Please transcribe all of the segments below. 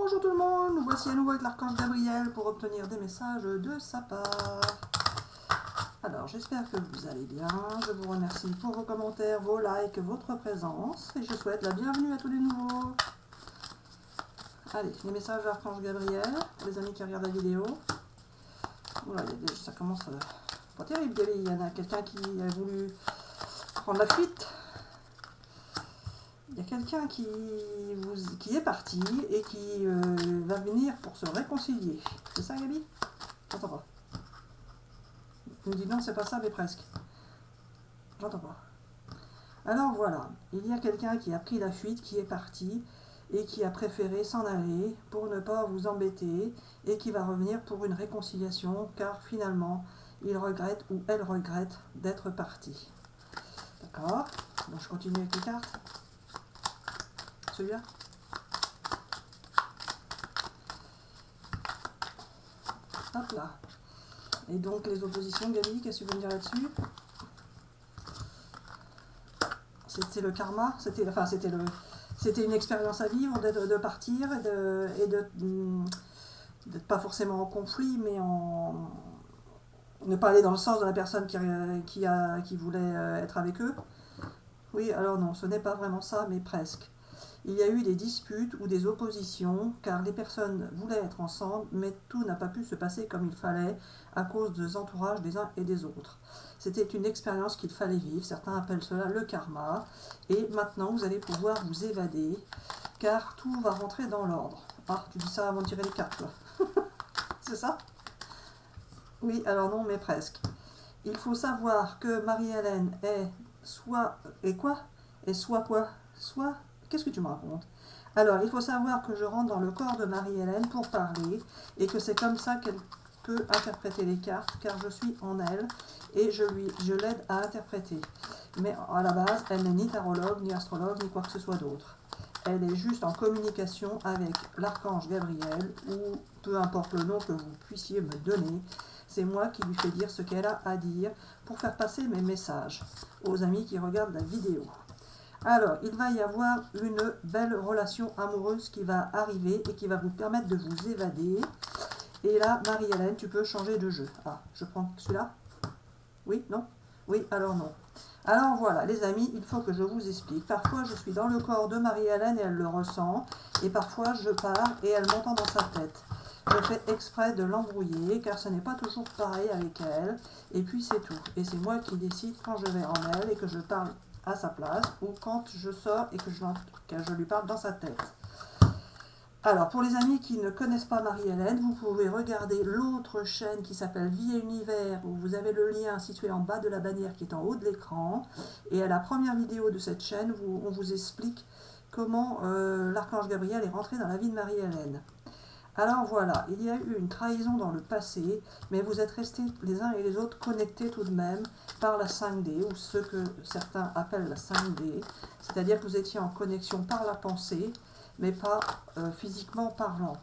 Bonjour tout le monde, nous voici à nouveau avec l'archange Gabriel pour obtenir des messages de sa part. Alors j'espère que vous allez bien, je vous remercie pour vos commentaires, vos likes, votre présence et je souhaite la bienvenue à tous les nouveaux. Allez, les messages de l'archange Gabriel, pour les amis qui regardent la vidéo. Voilà, ça commence pas terrible, il y en a quelqu'un qui a voulu prendre la fuite. Il y a quelqu'un qui est parti et qui va venir pour se réconcilier. C'est ça, Gabi? J'entends pas. Tu me dis non, c'est pas ça, mais presque. J'entends pas. Alors voilà, il y a quelqu'un qui a pris la fuite, qui est parti et qui a préféré s'en aller pour ne pas vous embêter et qui va revenir pour une réconciliation car finalement, il regrette ou elle regrette d'être parti. D'accord? Donc je continue avec les cartes. Celui-là. Hop là. Et donc les oppositions, Gabi, qu'est-ce que tu veux me dire là-dessus? C'était le karma, c'était une expérience à vivre de partir et d'être pas forcément en conflit, mais en ne pas aller dans le sens de la personne qui voulait être avec eux. Oui, alors non, ce n'est pas vraiment ça, mais presque. Il y a eu des disputes ou des oppositions, car les personnes voulaient être ensemble, mais tout n'a pas pu se passer comme il fallait à cause des entourages des uns et des autres. C'était une expérience qu'il fallait vivre, certains appellent cela le karma, et maintenant vous allez pouvoir vous évader, car tout va rentrer dans l'ordre. Ah, tu dis ça avant de tirer les cartes, toi. C'est ça? Oui, alors non, mais presque. Il faut savoir que Marie-Hélène est soit... Et quoi? Et soit quoi? Soit... Qu'est-ce que tu me racontes? Alors, il faut savoir que je rentre dans le corps de Marie-Hélène pour parler et que c'est comme ça qu'elle peut interpréter les cartes, car je suis en elle et je l'aide à interpréter. Mais à la base, elle n'est ni tarologue, ni astrologue, ni quoi que ce soit d'autre. Elle est juste en communication avec l'archange Gabriel, ou peu importe le nom que vous puissiez me donner. C'est moi qui lui fais dire ce qu'elle a à dire pour faire passer mes messages aux amis qui regardent la vidéo. Alors, il va y avoir une belle relation amoureuse qui va arriver et qui va vous permettre de vous évader. Et là, Marie-Hélène, tu peux changer de jeu. Ah, je prends celui-là? Oui? Non? Oui? Alors non. Alors voilà, les amis, il faut que je vous explique. Parfois, je suis dans le corps de Marie-Hélène et elle le ressent. Et parfois, je pars et elle m'entend dans sa tête. Je fais exprès de l'embrouiller car ce n'est pas toujours pareil avec elle. Et puis, c'est tout. Et c'est moi qui décide quand je vais en elle et que je parle à sa place, ou quand je sors et que je lui parle dans sa tête. Alors, pour les amis qui ne connaissent pas Marie-Hélène, vous pouvez regarder l'autre chaîne qui s'appelle Vie et Univers, où vous avez le lien situé en bas de la bannière qui est en haut de l'écran. Et à la première vidéo de cette chaîne, on vous explique comment l'archange Gabriel est rentré dans la vie de Marie-Hélène. Alors voilà, il y a eu une trahison dans le passé, mais vous êtes restés les uns et les autres connectés tout de même par la 5D, ou ce que certains appellent la 5D, c'est-à-dire que vous étiez en connexion par la pensée, mais pas physiquement parlant.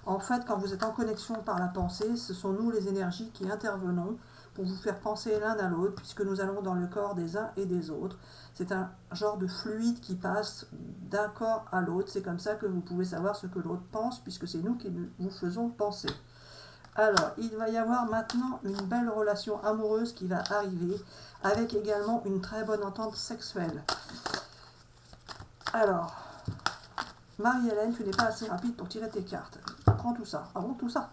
En fait, quand vous êtes en connexion par la pensée, ce sont nous les énergies qui intervenons pour vous faire penser l'un à l'autre, puisque nous allons dans le corps des uns et des autres. C'est un genre de fluide qui passe d'un corps à l'autre. C'est comme ça que vous pouvez savoir ce que l'autre pense, puisque c'est nous qui vous faisons penser. Alors, il va y avoir maintenant une belle relation amoureuse qui va arriver, avec également une très bonne entente sexuelle. Alors, Marie-Hélène, tu n'es pas assez rapide pour tirer tes cartes. Prends tout ça. Ah bon, tout ça?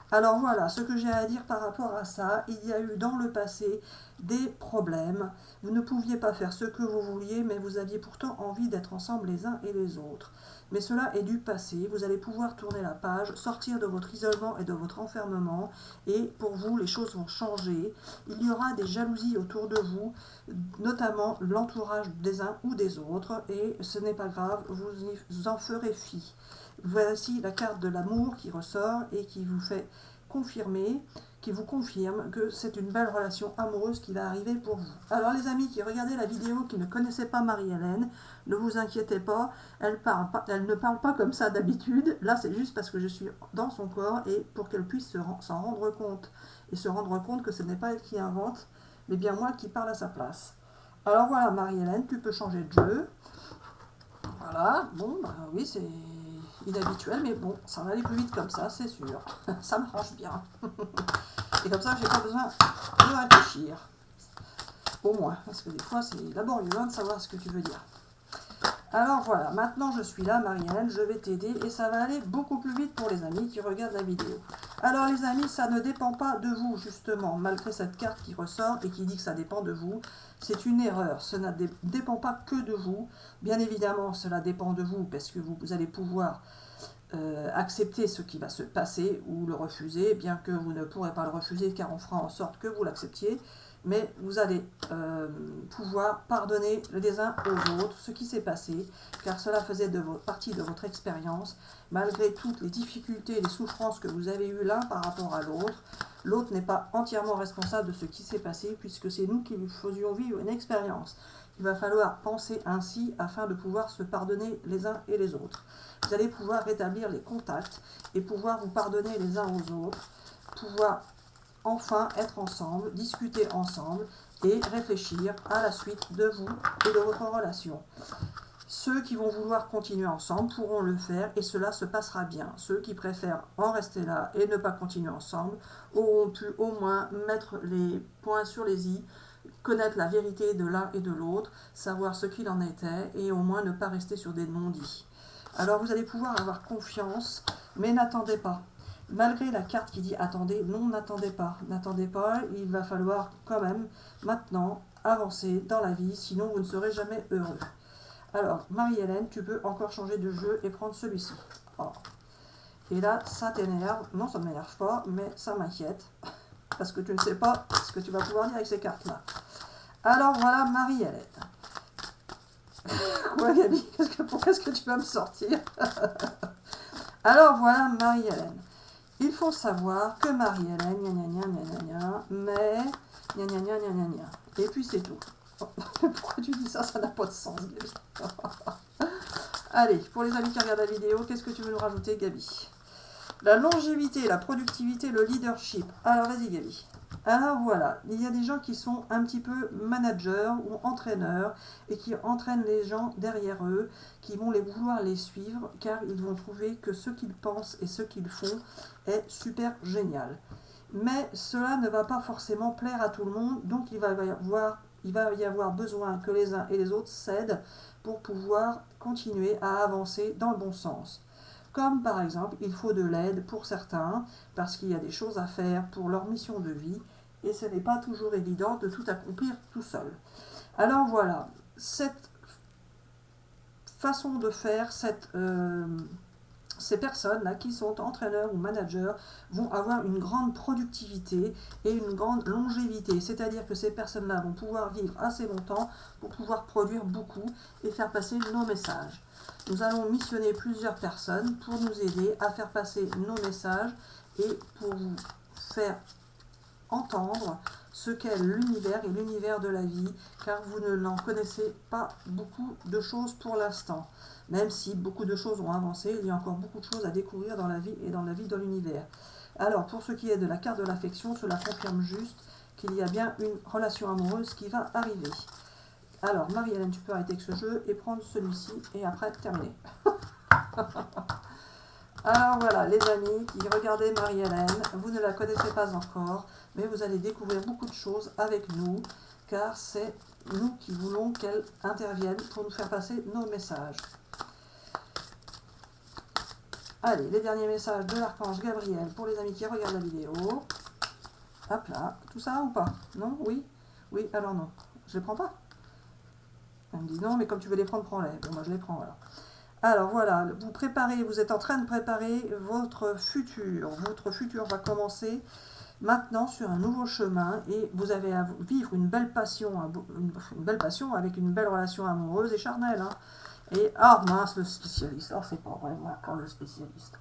Alors voilà, ce que j'ai à dire par rapport à ça, il y a eu dans le passé des problèmes. Vous ne pouviez pas faire ce que vous vouliez, mais vous aviez pourtant envie d'être ensemble les uns et les autres. Mais cela est du passé, vous allez pouvoir tourner la page, sortir de votre isolement et de votre enfermement, et pour vous, les choses vont changer. Il y aura des jalousies autour de vous, notamment l'entourage des uns ou des autres, et ce n'est pas grave, vous en ferez fi. Voici la carte de l'amour qui ressort et qui vous fait confirmer, qui vous confirme que c'est une belle relation amoureuse qui va arriver pour vous. Alors les amis qui regardaient la vidéo, qui ne connaissaient pas Marie-Hélène, ne vous inquiétez pas, elle ne parle pas comme ça d'habitude. Là c'est juste parce que je suis dans son corps et pour qu'elle puisse s'en rendre compte et se rendre compte que ce n'est pas elle qui invente, mais bien moi qui parle à sa place. Alors voilà Marie-Hélène, tu peux changer de jeu. Voilà, bon, bah oui, inhabituel, mais bon, ça va aller plus vite comme ça, c'est sûr. Ça m'arrange bien. Et comme ça, j'ai pas besoin de réfléchir. Au moins, parce que des fois, c'est laborieux de savoir ce que tu veux dire. Alors voilà, maintenant je suis là, Marie-Hélène, je vais t'aider et ça va aller beaucoup plus vite pour les amis qui regardent la vidéo. Alors les amis, ça ne dépend pas de vous justement, malgré cette carte qui ressort et qui dit que ça dépend de vous. C'est une erreur, cela ne dépend pas que de vous. Bien évidemment, cela dépend de vous parce que vous allez pouvoir accepter ce qui va se passer ou le refuser, bien que vous ne pourrez pas le refuser car on fera en sorte que vous l'acceptiez. Mais vous allez pouvoir pardonner les uns aux autres ce qui s'est passé, car cela faisait partie de votre expérience, malgré toutes les difficultés et les souffrances que vous avez eues l'un par rapport à l'autre. L'autre n'est pas entièrement responsable de ce qui s'est passé, puisque c'est nous qui lui faisions vivre une expérience. Il va falloir penser ainsi afin de pouvoir se pardonner les uns et les autres. Vous allez pouvoir rétablir les contacts et pouvoir vous pardonner les uns aux autres, pouvoir enfin être ensemble, discuter ensemble et réfléchir à la suite de vous et de votre relation. Ceux qui vont vouloir continuer ensemble pourront le faire et cela se passera bien. Ceux qui préfèrent en rester là et ne pas continuer ensemble auront pu au moins mettre les points sur les i, connaître la vérité de l'un et de l'autre, savoir ce qu'il en était et au moins ne pas rester sur des non-dits. Alors vous allez pouvoir avoir confiance, mais n'attendez pas. Malgré la carte qui dit attendez, non, n'attendez pas, il va falloir quand même maintenant avancer dans la vie, sinon vous ne serez jamais heureux. Alors, Marie-Hélène, tu peux encore changer de jeu et prendre celui-ci. Oh. Et là, ça t'énerve, non, ça ne m'énerve pas, mais ça m'inquiète, parce que tu ne sais pas ce que tu vas pouvoir dire avec ces cartes-là. Alors voilà, Marie-Hélène. Quoi, Gabi? Qu'est-ce que tu vas me sortir? Alors voilà, Marie-Hélène. Il faut savoir que Marie-Hélène, mais, et puis c'est tout. Pourquoi tu dis ça? Ça n'a pas de sens, Gabi. Allez, pour les amis qui regardent la vidéo, qu'est-ce que tu veux nous rajouter, Gabi? La longévité, la productivité, le leadership. Alors, vas-y, Gabi. Alors, voilà. Il y a des gens qui sont un petit peu managers ou entraîneurs et qui entraînent les gens derrière eux, qui vont vouloir les suivre, car ils vont trouver que ce qu'ils pensent et ce qu'ils font est super génial. Mais cela ne va pas forcément plaire à tout le monde, donc il va y avoir besoin que les uns et les autres cèdent pour pouvoir continuer à avancer dans le bon sens. Comme par exemple, il faut de l'aide pour certains, parce qu'il y a des choses à faire pour leur mission de vie, et ce n'est pas toujours évident de tout accomplir tout seul. Alors voilà, cette façon de faire, ces personnes-là qui sont entraîneurs ou managers vont avoir une grande productivité et une grande longévité. C'est-à-dire que ces personnes-là vont pouvoir vivre assez longtemps pour pouvoir produire beaucoup et faire passer nos messages. Nous allons missionner plusieurs personnes pour nous aider à faire passer nos messages et pour vous faire entendre ce qu'est l'univers et l'univers de la vie, car vous n'en connaissez pas beaucoup de choses pour l'instant. Même si beaucoup de choses ont avancé, il y a encore beaucoup de choses à découvrir dans la vie et dans la vie de l'univers. Alors, pour ce qui est de la carte de l'affection, cela confirme juste qu'il y a bien une relation amoureuse qui va arriver. Alors, Marie-Hélène, tu peux arrêter avec ce jeu et prendre celui-ci et après terminer. Alors voilà, les amis qui regardez Marie-Hélène, vous ne la connaissez pas encore, mais vous allez découvrir beaucoup de choses avec nous, car c'est nous qui voulons qu'elle intervienne pour nous faire passer nos messages. Allez, les derniers messages de l'archange Gabriel pour les amis qui regardent la vidéo. Hop là, tout ça ou pas? Non? Oui? Oui, alors non. Je les prends pas? Elle me dit non, mais comme tu veux les prendre, prends-les. Bon, moi je les prends alors. Alors voilà, vous préparez, vous êtes en train de préparer votre futur. Votre futur va commencer maintenant sur un nouveau chemin et vous avez à vivre une belle passion avec une belle relation amoureuse et charnelle. Hein. Et, ah mince, le spécialiste. Oh, c'est pas vrai, encore le spécialiste.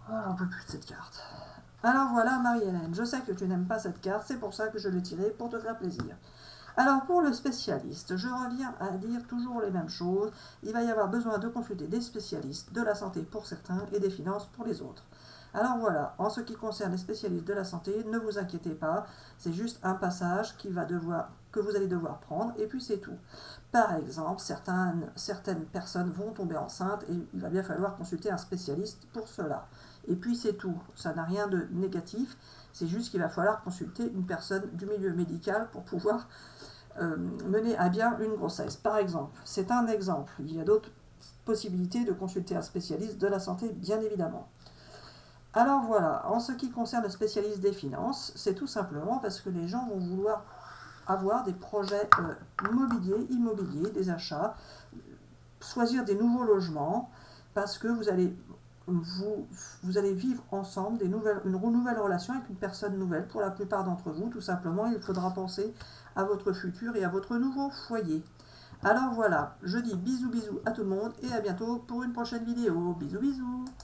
Oh, j'en peux plus de cette carte. Alors voilà, Marie-Hélène, je sais que tu n'aimes pas cette carte, c'est pour ça que je l'ai tirée, pour te faire plaisir. Alors pour le spécialiste, je reviens à dire toujours les mêmes choses. Il va y avoir besoin de consulter des spécialistes de la santé pour certains et des finances pour les autres. Alors voilà, en ce qui concerne les spécialistes de la santé, ne vous inquiétez pas, c'est juste un passage qui va devoir que vous allez devoir prendre, et puis c'est tout. Par exemple, certaines personnes vont tomber enceintes et il va bien falloir consulter un spécialiste pour cela. Et puis c'est tout. Ça n'a rien de négatif, c'est juste qu'il va falloir consulter une personne du milieu médical pour pouvoir mener à bien une grossesse. Par exemple, c'est un exemple. Il y a d'autres possibilités de consulter un spécialiste de la santé, bien évidemment. Alors voilà, en ce qui concerne le spécialiste des finances, c'est tout simplement parce que les gens vont vouloir avoir des projets immobiliers, des achats, choisir des nouveaux logements, parce que vous allez vivre ensemble une nouvelle relation avec une personne nouvelle. Pour la plupart d'entre vous, tout simplement, il faudra penser à votre futur et à votre nouveau foyer. Alors voilà, je dis bisous à tout le monde et à bientôt pour une prochaine vidéo. Bisous bisous.